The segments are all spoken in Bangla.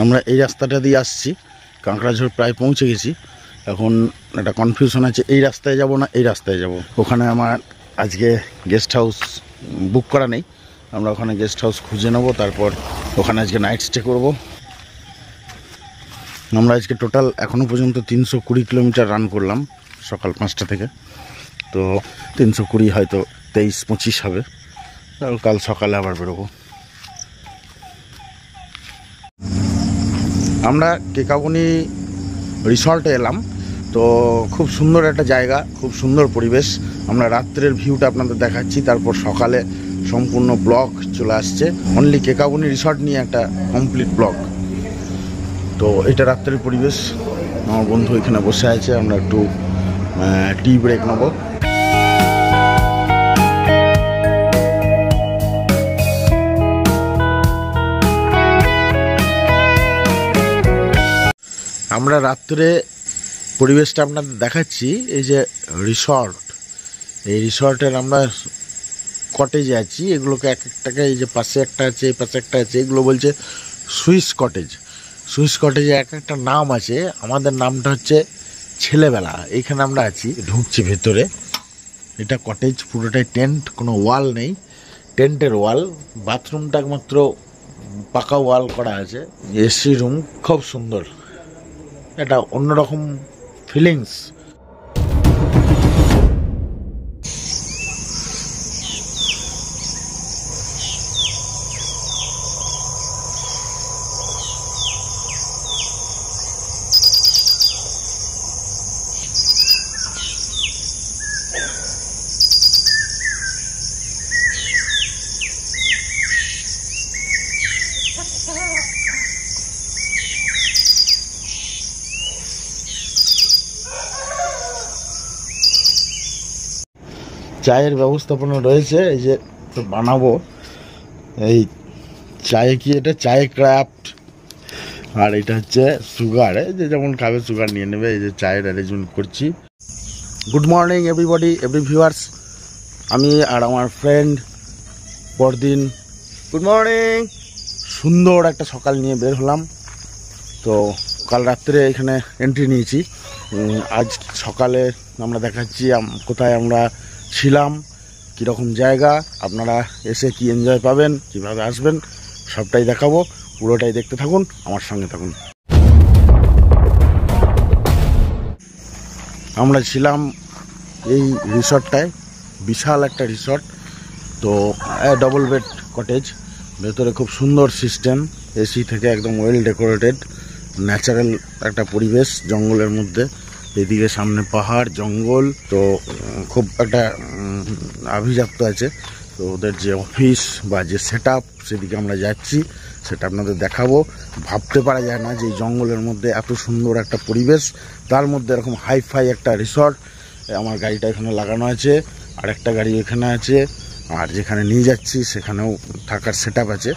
আমরা এই রাস্তাটা দিয়ে আসছি, কাঁকড়াঝোড় প্রায় পৌঁছে গেছি। এখন একটা কনফিউশন আছে, এই রাস্তায় যাব না এই রাস্তায় যাব। ওখানে আমার আজকে গেস্ট হাউস বুক করা নেই, আমরা ওখানে গেস্ট হাউস খুঁজে নেব, তারপর ওখানে আজকে নাইট স্টে করব। আমরা আজকে টোটাল এখনও পর্যন্ত 320 কিলোমিটার রান করলাম সকাল 5টা থেকে। তো 320 হয়তো 23-25 হবে, কাল সকালে আবার বেরোবো। আমরা কেকাবনি রিসর্টে এলাম, তো খুব সুন্দর একটা জায়গা, খুব সুন্দর পরিবেশ। আমরা রাত্রের ভিউটা আপনাদের দেখাচ্ছি, তারপর সকালে সম্পূর্ণ ব্লগ চলে আসছে। অনলি কেকাবনি রিসর্ট নিয়ে একটা কমপ্লিট ব্লগ। তো এটা রাত্রের পরিবেশ। আমার বন্ধু এখানে বসে আছে, আমরা একটু টি ব্রেক নেব। আমরা রাত্রে পরিবেশটা আপনাদের দেখাচ্ছি। এই যে রিসর্ট, এই রিসর্টের আমরা কটেজে আছি। এগুলোকে এক একটাকে, এই যে পাশে একটা আছে, এই পাশে একটা আছে, এগুলো বলছে সুইস কটেজ। সুইস কটেজে এক একটা নাম আছে, আমাদের নামটা হচ্ছে ছেলেবেলা। এইখানে আমরা আছি, ঢুকছি ভেতরে। এটা কটেজ, পুরোটাই টেন্ট, কোনো ওয়াল নেই, টেন্টের ওয়াল। বাথরুমটা একমাত্র পাকা ওয়াল করা আছে। এসি রুম, খুব সুন্দর, এটা অন্যরকম ফিলিংস। চায়ের ব্যবস্থাপনা রয়েছে, এই যে বানাবো এই চায়ে কি, এটা চায়ে ক্রাফট, আর এটা হচ্ছে সুগার, যে যেমন খাবে সুগার নিয়ে নেবে। এই যে চায়ের অ্যারেঞ্জমেন্ট করছি। Good morning everybody, every viewers. আমি আর আমার ফ্রেন্ড পরদিন, গুড মর্নিং, সুন্দর একটা সকাল নিয়ে বের হলাম। তো কাল রাত্রে এখানে এন্ট্রি নিয়েছি। আজ সকালে আমরা দেখাচ্ছি কোথায় আমরা ছিলাম, কীরকম জায়গা, আপনারা এসে কি এনজয় পাবেন, কীভাবে আসবেন, সবটাই দেখাবো। পুরোটাই দেখতে থাকুন, আমার সঙ্গে থাকুন। আমরা ছিলাম এই রিসর্টটায়, বিশাল একটা রিসর্ট। তো ডবল বেড কটেজ, ভেতরে খুব সুন্দর সিস্টেম, এসি থেকে একদম ওয়েল ডেকোরেটেড, ন্যাচারাল একটা পরিবেশ জঙ্গলের মধ্যে। এদিকে সামনে পাহাড়, জঙ্গল, তো খুব একটা আভিজাত্য আছে। তো ওদের যে অফিস বা যে সেট আপ, সেদিকে আমরা যাচ্ছি, সেটা আপনাদের দেখাবো। ভাবতে পারা যায় না যে এই জঙ্গলের মধ্যে এত সুন্দর একটা পরিবেশ, তার মধ্যে এরকম হাইফাই একটা রিসর্ট। আমার গাড়িটা এখানে লাগানো আছে, আর একটা গাড়ি এখানে আছে, আর যেখানে নিয়ে যাচ্ছি সেখানেও থাকার সেট আপ আছে।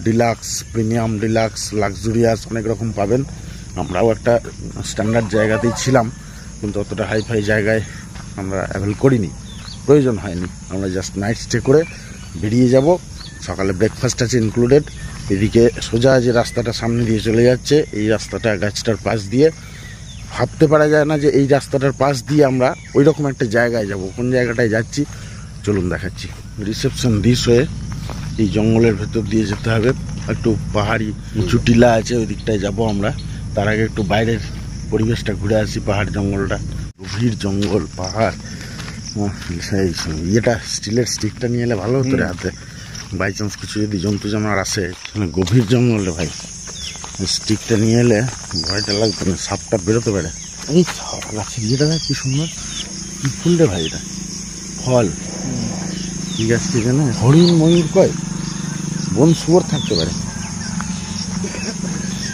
ডিলাক্স, প্রিমিয়াম ডিলাক্স, লাক্সুরিয়াস অনেক রকম পাবেন। আমরাও একটা স্ট্যান্ডার্ড জায়গাতেই ছিলাম, কিন্তু অতটা হাইফাই জায়গায় আমরা অ্যাভেল করিনি, প্রয়োজন হয়নি। আমরা জাস্ট নাইট স্টে করে বেরিয়ে যাব। সকালে ব্রেকফাস্ট আছে ইনক্লুডেড। এদিকে সোজা যে রাস্তাটা সামনে দিয়ে চলে যাচ্ছে, এই রাস্তাটা গাছটার পাশ দিয়ে। ভাবতে পারা যায় না যে এই রাস্তাটার পাশ দিয়ে আমরা ওই রকম একটা জায়গায় যাব। কোন জায়গাটায় যাচ্ছি চলুন দেখাচ্ছি। রিসেপশন দিস হয়ে এই জঙ্গলের ভেতর দিয়ে যেতে হবে, একটু পাহাড়ি উঁচু টিলা আছে, ওই দিকটায় যাবো আমরা। তার আগে একটু বাইরের পরিবেশটা ঘুরে আসি। পাহাড় জঙ্গলটা, গভীর জঙ্গল, পাহাড়। সেই ইয়েটা, স্টিলের স্টিকটা নিয়ে এলে ভালো হতো রে হাতে, বাই চান্স কিছু যদি জন্তু জানোয়ার আসে। গভীর জঙ্গল রে ভাই, স্টিকটা নিয়ে এলে ভয়টা লাগতো না, সাপটা বেরোতে পারে। এই গাছের ইয়েটা দেখ কি সুন্দর, কি ফুল রে ভাই, এটা ফল। কি গাছ কি জানে, হরিণ, ময়ূর কয়, বন শুয়োর থাকতে পারে।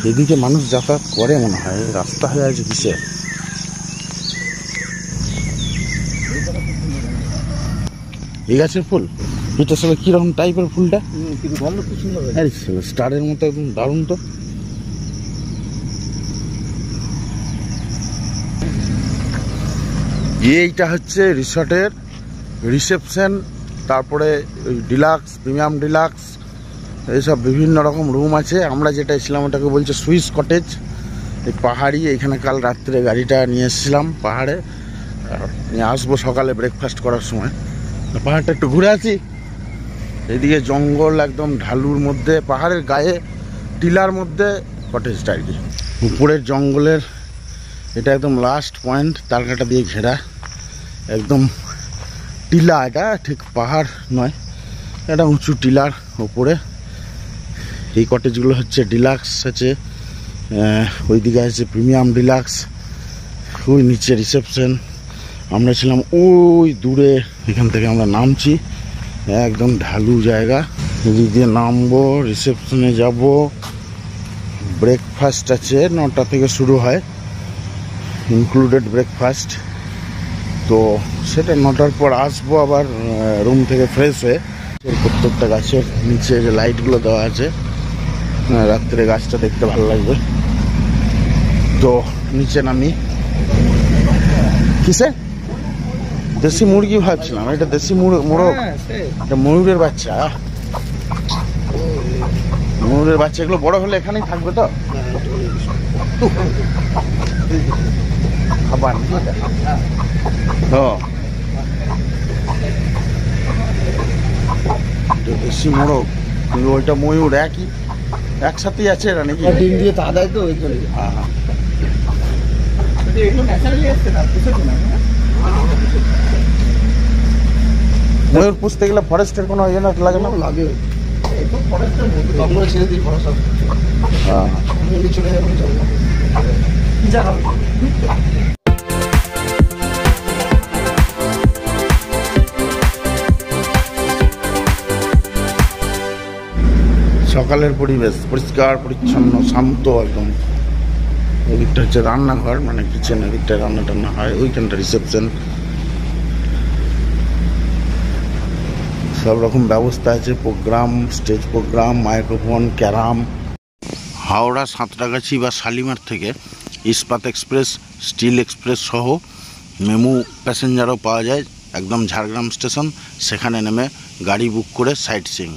এদিকে মানুষ যাতায়াত করে মনে হয়, রাস্তা হয়ে আছে কিসে। এই গাছের ফুল, এটা সবাই কিরকম টাইপের ফুলটা, স্টারের মতো একদম দারুণ। তো এইটা হচ্ছে রিসর্টের রিসেপশন, তারপরে ওই ডিলাক্স, প্রিমিয়াম ডিলাক্স, এইসব বিভিন্ন রকম রুম আছে। আমরা যেটা ছিলাম ওটাকে বলছে সুইস কটেজ। এই পাহাড়ি, এখানে কাল রাত্রে গাড়িটা নিয়ে এসেছিলাম পাহাড়ে, নিয়ে আসবো সকালে ব্রেকফাস্ট করার সময়। পাহাড়টা একটু ঘুরে আসি। এদিকে জঙ্গল, একদম ঢালুর মধ্যে, পাহাড়ের গায়ে টিলার মধ্যে কটেজটা আর কি। উপরের জঙ্গলের এটা একদম লাস্ট পয়েন্ট, তালকাটা দিয়ে ঘেরা, একদম টিলা। এটা ঠিক পাহাড় নয়, এটা উঁচু টিলার উপরে। এই কটেজগুলো হচ্ছে ডিলাক্স আছে, ওইদিকে আছে প্রিমিয়াম ডিলাক্স, ওই নিচে রিসেপশন। আমরা ছিলাম ওই দূরে, এখান থেকে আমরা নামছি, একদম ঢালু জায়গা। এদিক দিয়ে নামবো, রিসেপশনে যাব। ব্রেকফাস্ট আছে 9টা থেকে শুরু হয়, ইনক্লুডেড ব্রেকফাস্ট। তো সেটা 9টার পর আসবো আবার রুম থেকে ফ্রেশ হয়ে। প্রত্যেকটা গাছের নিচে যে লাইটগুলো দেওয়া আছে, রাত্রে গাছটা দেখতে ভালো লাগবে। তো নিচে নামি। কিসে দেশি মুরগি ভাবছিলাম, এটা দেশি মোরগ, এটা ময়ূরের বাচ্চা। ময়ূরের বাচ্চা এগুলো বড় হলে এখানেই থাকবে তো খাবার। দেশি মোরগ, কিন্তু ওইটা ময়ূর, একই একসাথেই আছে এরা নাকি? ডিম দিয়ে তা দেয় তো। হ্যাঁ হ্যাঁ। ময়ূর পুষতে গেলে ফরেস্টের কোনো ইয়ে লাগে না? লাগে। সকালের পরিবেশ পরিষ্কার পরিচ্ছন্ন, শান্ত একদম। এদিকটা হচ্ছে রান্নাঘর, মানে কিচেন, এদিকটা রান্না টান্না হয়, ওইখানটা রিসেপশন। সব রকম ব্যবস্থা আছে, programme, stage programme, microphone, carrom. Howrah Santragachi বা শালিমার থেকে ইস্পাত এক্সপ্রেস, স্টিল এক্সপ্রেস সহ মেমু প্যাসেঞ্জারও পাওয়া যায় একদম ঝাড়গ্রাম স্টেশন। সেখানে নেমে গাড়ি বুক করে সাইট সিইং।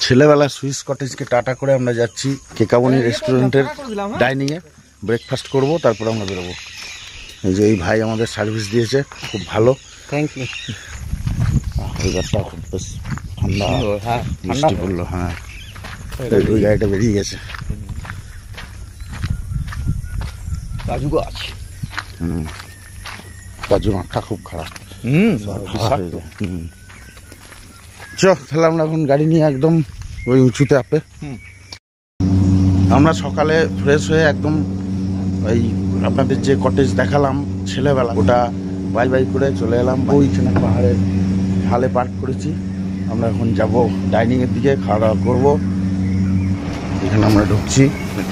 ছেলেবেলা সুইস কটেজকে টাটা করে আমরা যাচ্ছি কেকাবনি রেস্টুরেন্টের ডাইনিংয়ে ব্রেকফাস্ট করব, তারপর আমরা বেরোবো। এই যে এই ভাই আমাদের সার্ভিস দিয়েছে, খুব ভালো, থ্যাংক ইউ। ওয়েদারটা খুব বেশ ঠান্ডা, মিষ্টি পড়লো। হ্যাঁ, ওই গাড়িটা বেরিয়ে গেছে। কাজু গাছ, কাজু মাঠটা খুব খারাপ। তাহলে আমরা এখন গাড়ি নিয়ে একদম ওই উঁচুতে আপে। আমরা সকালে ফ্রেশ হয়ে একদম ওই আপনাদের যে কটেজ দেখালাম ছেলেবেলা, ওটা বাই বাই করে চলে এলাম। ওইখানে পাহাড়ের ঢালে পার্ক করেছি। আমরা এখন যাব ডাইনিংয়ের দিকে, খাওয়া দাওয়া করবো। এখানে আমরা ঢুকছি,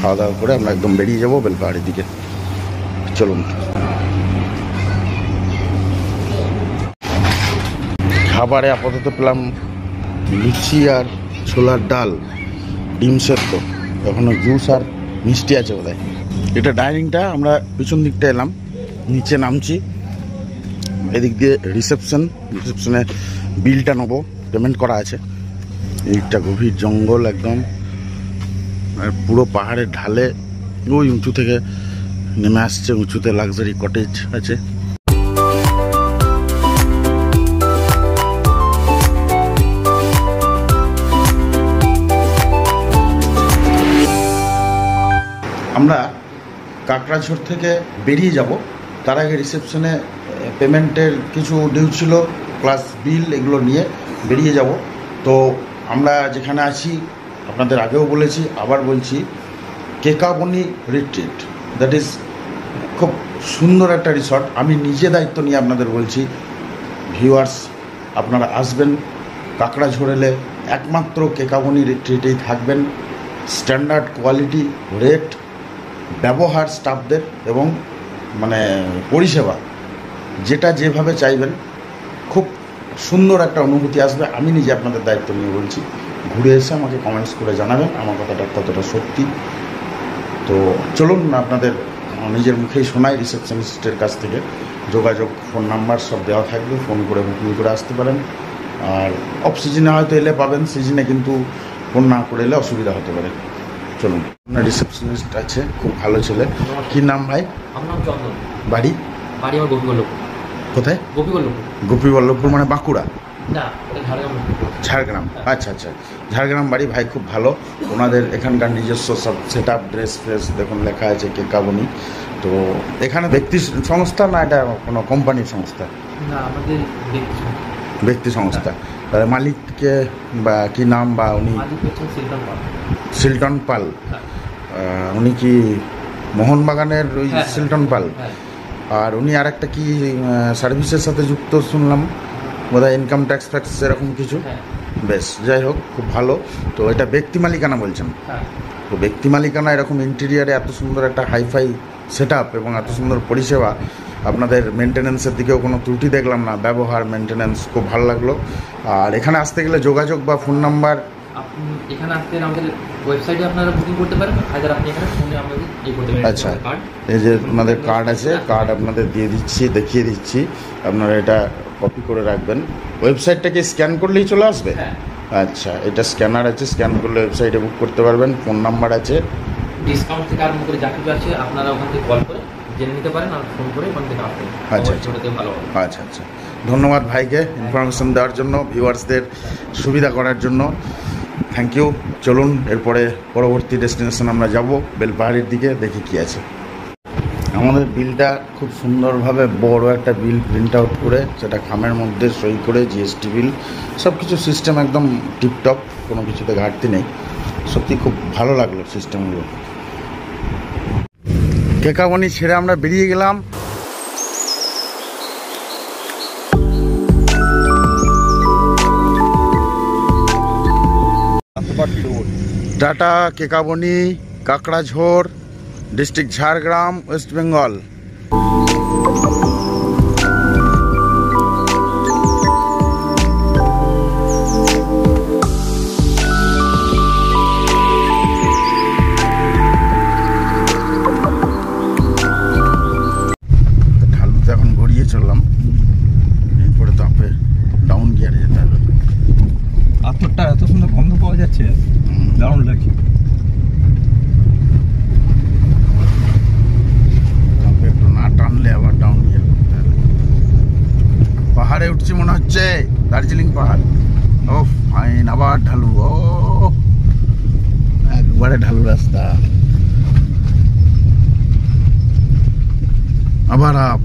খাওয়া দাওয়া করে আমরা একদম বেরিয়ে যাবো বেলপাহাড়ির দিকে। চলুন। খাবারে আপাতত পেলাম লুচি আর ছোলার ডাল, ডিম সেদ্ধ, এখনো জুস আর মিষ্টি আছে বোধহয়। এটা ডাইনিংটা, আমরা পিছন দিকটা এলাম, নিচে নামছি। এদিক দিয়ে রিসেপশনে বিলটা নেবো, পেমেন্ট করা আছে। এইটা গভীর জঙ্গল একদম, আর পুরো পাহাড়ের ঢালে ওই উঁচু থেকে নেমে আসছে। উঁচুতে লাক্সারি কটেজ আছে। আমরা কাকড়াঝোড় থেকে বেরিয়ে যাব, তার আগে রিসেপশনে পেমেন্টের কিছু ডিউ ছিল, প্লাস বিল, এগুলো নিয়ে বেরিয়ে যাব। তো আমরা যেখানে আছি আপনাদের আগেও বলেছি, আবার বলছি, কেকাবনি রিট্রিট। দ্যাট ইজ খুব সুন্দর একটা রিসর্ট। আমি নিজে দায়িত্ব নিয়ে আপনাদের বলছি, ভিউয়ার্স আপনারা আসবেন কাকড়াঝোড় এলে একমাত্র কেকাবনি রিট্রিটেই থাকবেন। স্ট্যান্ডার্ড কোয়ালিটি, রেট, ব্যবহার স্টাফদের এবং মানে পরিষেবা, যেটা যেভাবে চাইবেন, খুব সুন্দর একটা অনুভূতি আসবে। আমি নিজে আপনাদের দায়িত্ব নিয়ে বলছি, ঘুরে এসে আমাকে কমেন্টস করে জানাবেন আমার কথাটা কতটা সত্যি। তো চলুন আপনাদের নিজের মুখেই শোনাই রিসেপশনিস্টের কাছ থেকে। যোগাযোগ, ফোন নাম্বার সব দেওয়া থাকবে, ফোন করে বুকিং করে আসতে পারেন। আর অফ সিজনে হয়তো এলে পাবেন, সিজনে কিন্তু ফোন না করে এলে অসুবিধা হতে পারে। চলুন, আপনার রিসেপশনিস্ট আছে, খুব ভালো ছেলে। কি নাম ভাই? আমার নাম চন্দন। বাড়ি? বাড়ি আমার গোপীবল্লভপুর। কোথায়? গোপীবল্লভপুর। গোপীবল্লভপুর মানে বাঁকুড়া? না, ওটা ঝাড়গ্রাম। ঝাড়গ্রাম, আচ্ছা আচ্ছা, ঝাড়গ্রাম বাড়ি। ভাই খুব ভালো, ওনাদের এখানকার নিজস্ব সব সেট আপ, ড্রেস ফ্রেস দেখুন লেখা আছে কেকাবনি। তো এখানে ব্যক্তি সংস্থা না এটা কোনো কোম্পানির সংস্থা? না, আমাদের ব্যক্তি সংস্থা। তাহলে মালিককে বা কি নাম বা উনি? মালিক হচ্ছেন সিলটন পাল। সিলটন পাল। হ্যাঁ। উনি কি মোহনবাগানের ওই হ্যাঁ, সিলটন পাল? হ্যাঁ। আর উনি আর একটা কি সার্ভিসের সাথে যুক্ত শুনলাম, বোধহয় ইনকাম ট্যাক্স ফ্যাক্স এরকম কিছু। হ্যাঁ। বেশ, যাই হোক, খুব ভালো। তো এটা ব্যক্তি মালিকানা বলছেন? হ্যাঁ। তো ব্যক্তি মালিকানা এরকম ইন্টেরিয়ারে এত সুন্দর একটা হাইফাই সেট আপ এবং এত সুন্দর পরিষেবা, আপনাদের মেনটেন্যান্সের দিকেও কোনো ত্রুটি দেখলাম না, ব্যবহার মেনটেন্যান্স খুব ভালো লাগলো। আর এখানে আসতে গেলে যোগাযোগ বা ফোন নাম্বার? আপনি এখানে আসতে আমাদের ওয়েবসাইটে আপনারা বুকিং করতে পারেন, হায়দার আপনি এখানে ফোনে আমাদের করতে পারেন। আচ্ছা, এই যে আপনাদের কার্ড আছে, কার্ড আপনাদের দিয়ে দিচ্ছি, দেখিয়ে দিচ্ছি, আপনারা এটা কপি করে রাখবেন। ওয়েবসাইটটাকে স্ক্যান করলেই চলে আসবে? হ্যাঁ। আচ্ছা, এটা স্ক্যানার আছে, স্ক্যান করলে ওয়েবসাইটে বুক করতে পারবেন। ফোন নাম্বার আছে, ডিসকাউন্ট থেকে আরম্ভ করে যা কিছু আছে আপনারা ওখান থেকে কল করে জেনে নিতে পারেন, আর ফোন করে ওখান থেকে আসবেন। আচ্ছা আচ্ছা, ভালো হবে। আচ্ছা আচ্ছা, ধন্যবাদ ভাইকে ইনফরমেশন দেওয়ার জন্য, ভিউয়ার্সদের সুবিধা করার জন্য। Thank you. চলুন, এরপরে পরবর্তী ডেস্টিনেশন আমরা যাব বেলপাহাড়ির দিকে, দেখি কি আছে। আমাদের বিলটা খুব সুন্দরভাবে বড় একটা বিল প্রিন্ট আউট করে, সেটা খামের মধ্যে সই করে, জিএসটি বিল, সব কিছু সিস্টেম একদম টিপটপ, কোনো কিছুতে ঘাটতি নেই। সত্যি খুব ভালো লাগলো সিস্টেমগুলো। কেকাবনি ছেড়ে আমরা বেরিয়ে গেলাম। Tata, Kekabani, Kakrajhore, district Jhargram, West Bengal. ঢালুতে এখন গড়িয়ে চললাম, এরপরে তো আপে ডাউন গিয়ারে যেতে হবে। আতরটা এত সুন্দর গন্ধ পাওয়া যাচ্ছে, দারুণ লাগছে। একটু না টানলে আবার ডাউন গিয়ার করতে হবে। পাহাড়ে উঠছি মনে হচ্ছে, দার্জিলিং পাহাড়। ও ফাইন, আবার ঢালু, ও একবারে ঢালু রাস্তা, আবার আপ।